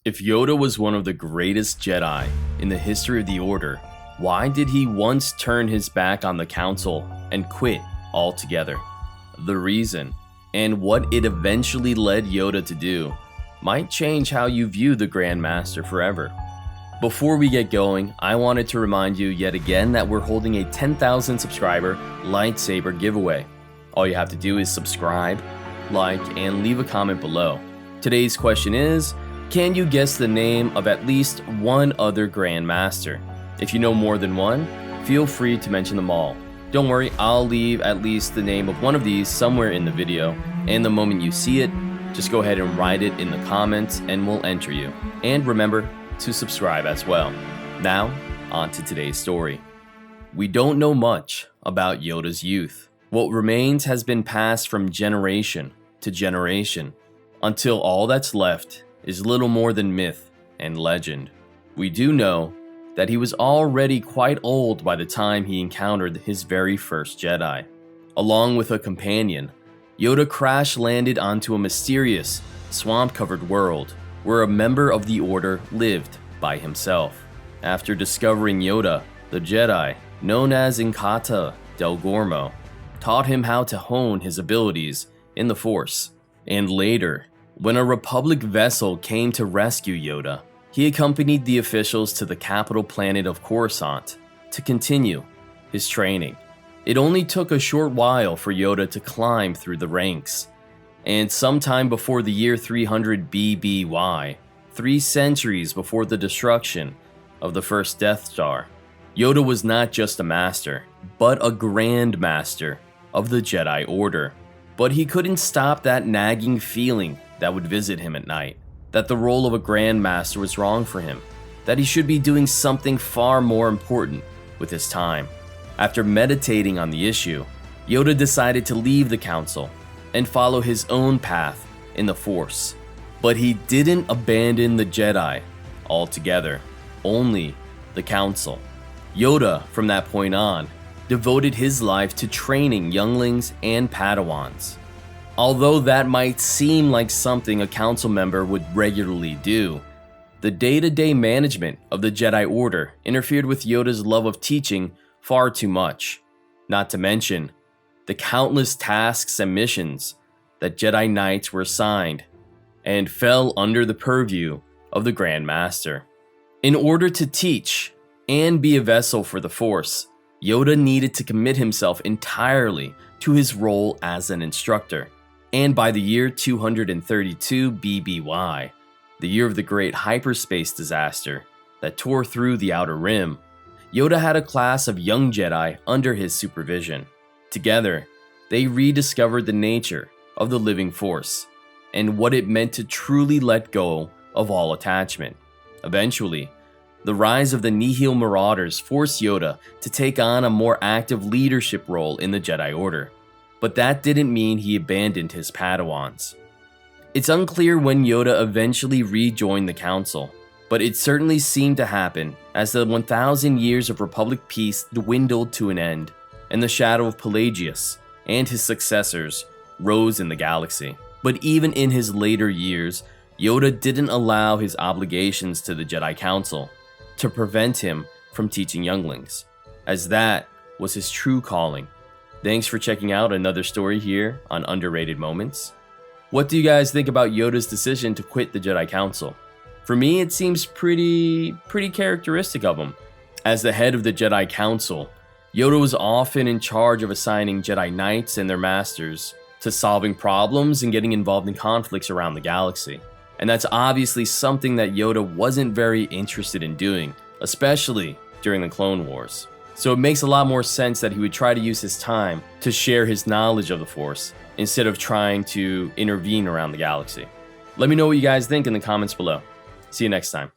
If Yoda was one of the greatest Jedi in the history of the Order, why did he once turn his back on the Council and quit altogether? The reason, and what it eventually led Yoda to do, might change how you view the Grand Master forever. Before we get going, I wanted to remind you yet again that we're holding a 10,000 subscriber lightsaber giveaway. All you have to do is subscribe, like, and leave a comment below. Today's question is, can you guess the name of at least one other Grand Master? If you know more than one, feel free to mention them all. Don't worry, I'll leave at least the name of one of these somewhere in the video, and the moment you see it, just go ahead and write it in the comments and we'll enter you. And remember to subscribe as well. Now, on to today's story. We don't know much about Yoda's youth. What remains has been passed from generation to generation, until all that's left is little more than myth and legend. We do know that he was already quite old by the time he encountered his very first Jedi. Along with a companion, Yoda crash-landed onto a mysterious, swamp-covered world where a member of the Order lived by himself. After discovering Yoda, the Jedi, known as Inkata del Gormo, taught him how to hone his abilities in the Force. And later, when a Republic vessel came to rescue Yoda, he accompanied the officials to the capital planet of Coruscant to continue his training. It only took a short while for Yoda to climb through the ranks, and sometime before the year 300 BBY, 3 centuries before the destruction of the first Death Star, Yoda was not just a master, but a Grand Master of the Jedi Order. But he couldn't stop that nagging feeling that would visit him at night, that the role of a Grand Master was wrong for him, that he should be doing something far more important with his time. After meditating on the issue, Yoda decided to leave the Council and follow his own path in the Force. But he didn't abandon the Jedi altogether, only the Council. Yoda, from that point on, devoted his life to training younglings and Padawans. Although that might seem like something a council member would regularly do, the day-to-day management of the Jedi Order interfered with Yoda's love of teaching far too much. Not to mention the countless tasks and missions that Jedi Knights were assigned and fell under the purview of the Grand Master. In order to teach and be a vessel for the Force, Yoda needed to commit himself entirely to his role as an instructor. And by the year 232 BBY, the year of the great hyperspace disaster that tore through the Outer Rim, Yoda had a class of young Jedi under his supervision. Together, they rediscovered the nature of the living Force and what it meant to truly let go of all attachment. Eventually, the rise of the Nihil Marauders forced Yoda to take on a more active leadership role in the Jedi Order, but that didn't mean he abandoned his Padawans. It's unclear when Yoda eventually rejoined the Council, but it certainly seemed to happen as the 1,000 years of Republic peace dwindled to an end, and the shadow of Pelagius and his successors rose in the galaxy. But even in his later years, Yoda didn't allow his obligations to the Jedi Council to prevent him from teaching younglings, as that was his true calling. Thanks for checking out another story here on Underrated Moments. What do you guys think about Yoda's decision to quit the Jedi Council? For me, it seems pretty characteristic of him. As the head of the Jedi Council, Yoda was often in charge of assigning Jedi Knights and their masters to solving problems and getting involved in conflicts around the galaxy. And that's obviously something that Yoda wasn't very interested in doing, especially during the Clone Wars. So it makes a lot more sense that he would try to use his time to share his knowledge of the Force instead of trying to intervene around the galaxy. Let me know what you guys think in the comments below. See you next time.